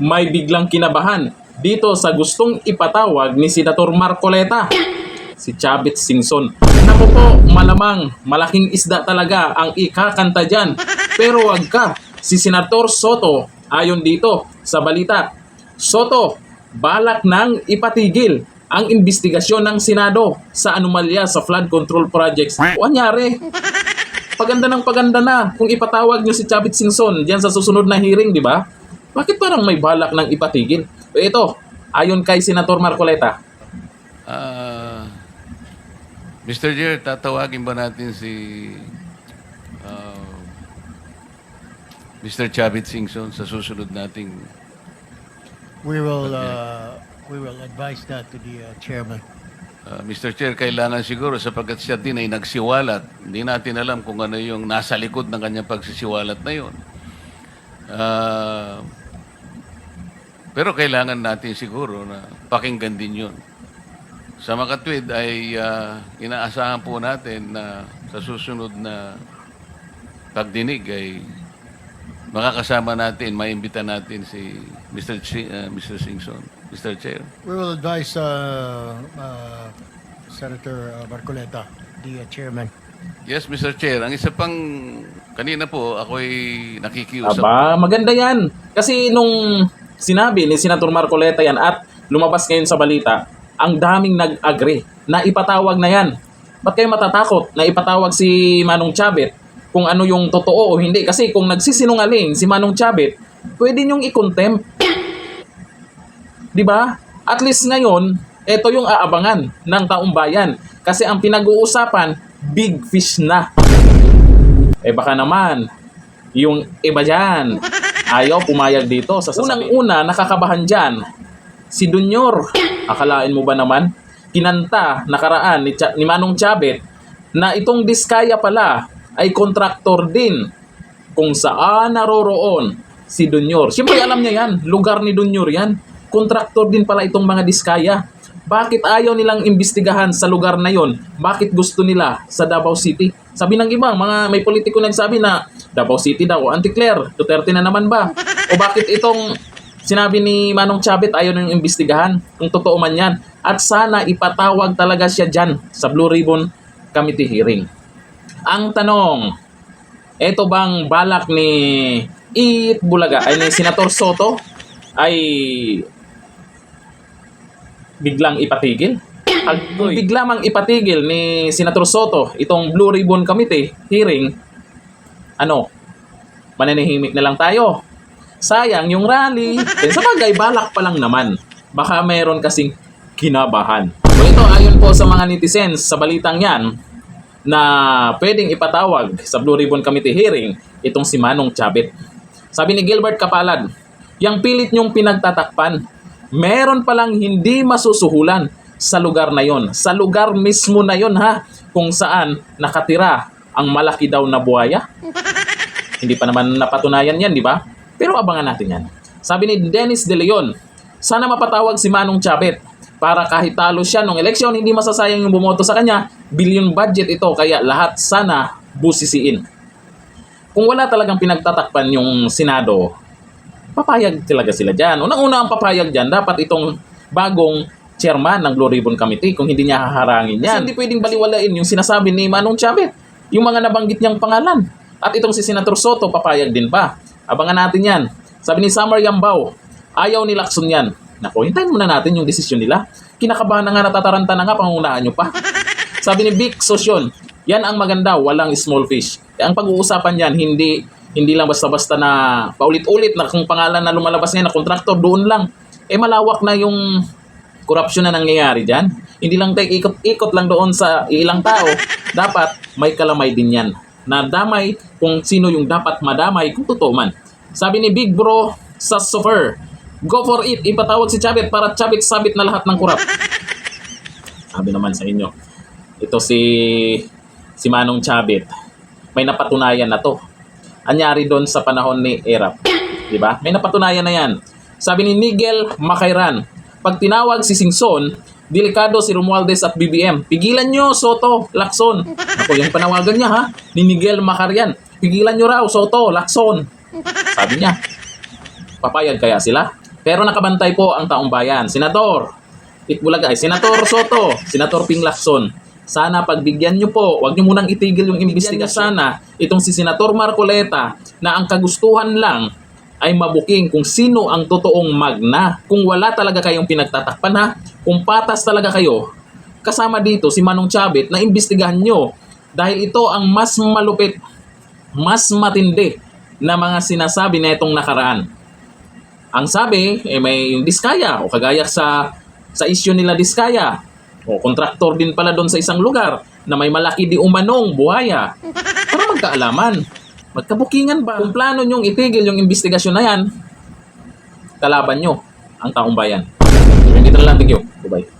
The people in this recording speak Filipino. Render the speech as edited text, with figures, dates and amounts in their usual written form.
may biglang kinabahan dito sa gustong ipatawag ni Senator Marcoleta, si Chavit Singson. Naku po, malamang malaking isda talaga ang ikakanta dyan. Pero wag ka, si Senator Soto, ayon dito sa balita, Soto, balak nang ipatigil ang investigasyon ng Senado sa anomalya sa flood control projects. O anyari, paganda ng paganda na kung ipatawag nyo si Chavit Singson diyan sa susunod na hearing, di ba? Bakit parang may balak nang ipatigil? Ito, ayon kay Senator Marcoleta. Mr. Chair, tatawagin ba natin si Mr. Chavit Singson sa susunod nating... We will advise that to the chairman. Mr. Chair, kailangan siguro sapagkat siya din ay nagsiwalat. Hindi natin alam kung ano yung nasa likod ng kanyang pagsisiwalat na yun. Pero kailangan natin siguro na pakinggan din yun. Sa makatwid ay inaasahan po natin na sa susunod na pagdinig ay makakasama natin, maimbita natin si Mr. Singson. Mr. Chair. We will advise Senator Marcoleta, the chairman. Yes, Mr. Chair. Ang isa pang, kanina po, ako'y nakikiusap. Aba, maganda yan. Kasi nung sinabi ni Senator Marcoleta yan at lumabas ngayon sa balita, ang daming nag-agree na ipatawag na yan. Ba't kayo matatakot na ipatawag si Manong Chavit kung ano yung totoo o hindi? Kasi kung nagsisinungaling si Manong Chavit, pwede niyong i-contempt. Diba? At least ngayon, ito yung aabangan ng taong bayan. Kasi ang pinag-uusapan, big fish na. Baka naman, yung iba dyan, ayaw pumayag dito. Sa unang-una, nakakabahan dyan, si Dunyor. Akalain mo ba naman? Kinanta, nakaraan ni Manong Chavit na itong Diskaya pala ay kontraktor din kung saan naroroon si Dunyor. Siyempre alam niya yan, lugar ni Dunyor yan. Kontraktor din pala itong mga Diskaya. Bakit ayaw nilang imbestigahan sa lugar na yon? Bakit gusto nila sa Davao City? Sabi ng ibang mga may politiko nagsabi na Davao City daw, Anticlair, Duterte na naman ba? O bakit itong sinabi ni Manong Chavit ayaw nilang imbestigahan? Kung totoo man yan. At sana ipatawag talaga siya dyan sa Blue Ribbon Committee hearing. Ang tanong, eto bang balak ni Iit Bulaga ay ni Senator Soto ay biglang ipatigil? Kung bigla mang ipatigil ni Senator Soto itong Blue Ribbon Committee hearing, mananahimik na lang tayo. Sayang yung rally. Sa bagay, balak pa lang naman. Baka mayroon kasing kinabahan. So ito, ayon po sa mga netizens sa balitang yan, na pwedeng ipatawag sa Blue Ribbon Committee hearing itong si Manong Chavit. Sabi ni Gilbert Kapalad, yang pilit nyong pinagtatakpan, meron palang hindi masusuhulan sa lugar na yon. Sa lugar mismo na yon ha, kung saan nakatira ang malaki daw na buhaya. Hindi pa naman napatunayan yan, di ba? Pero abangan natin yan. Sabi ni Dennis De Leon, sana mapatawag si Manong Chavit para kahit talo siya nung eleksyon, hindi masasayang yung bumoto sa kanya. Billion budget ito, kaya lahat sana busisiin. Kung wala talagang pinagtatakpan yung Senado, papayag talaga sila dyan. Unang-una ang papayag dyan, dapat itong bagong chairman ng Blue Ribbon Committee kung hindi niya haharangin yan. Kasi hindi pwedeng baliwalain yung sinasabi ni Manong Chavit, yung mga nabanggit niyang pangalan. At itong si Senator Soto, papayag din ba? Abangan natin yan. Sabi ni Summer Yambao, ayaw ni Lacson yan. Naku, hintayin muna natin yung desisyon nila. Kinakabahan na nga, natataranta na nga, pangungunahan nyo pa. Sabi ni Vic Sosyon, yan ang maganda, walang small fish. Ang pag-uusapan yan, hindi lang basta-basta na paulit-ulit na kung pangalan na lumalabas ngayon na kontraktor, doon lang. Malawak na yung korupsyon na nangyayari dyan. Hindi lang tayo ikot-ikot lang doon sa ilang tao. Dapat may kalamay din yan. Na damay kung sino yung dapat madamay kung totoo man. Sabi ni Big Bro Sassofer, go for it, ipatawag si Chavit para Chavit sabit na lahat ng kurap. Sabi naman sa inyo, ito si Manong Chavit, may napatunayan na to. Anyari doon sa panahon ni Erap. Diba? May napatunayan na yan. Sabi ni Miguel Macairan, pag tinawag si Singson, delikado si Romualdez at BBM. Pigilan nyo, Soto, Lacson. Ako yung panawagan niya ha, ni Miguel Macarian. Pigilan nyo raw, Soto, Lacson. Sabi niya. Papayag kaya sila? Pero nakabantay po ang taong bayan. Senador Itbulaga, Senator Soto, Senator Ping Lacson, sana pagbigyan nyo po, wag nyo munang itigil yung investigasyon. Sana itong si Senator Marcoleta na ang kagustuhan lang ay mabuking kung sino ang totoong magna. Kung wala talaga kayong pinagtatakpan ha, kung patas talaga kayo, kasama dito si Manong Chavit na imbestigahan nyo. Dahil ito ang mas malupit, mas matindi na mga sinasabi na itong nakaraan. Ang sabi, may yung Diskaya o kagaya sa issue nila Diskaya. O kontraktor din pala doon sa isang lugar na may malaki di umanong buhaya. Para magkaalaman. Magkabukingan ba? Kung plano nyong itigil yung investigasyon na yan, kalaban nyo ang taong bayan. Dito na lang, thank you. Bye-bye.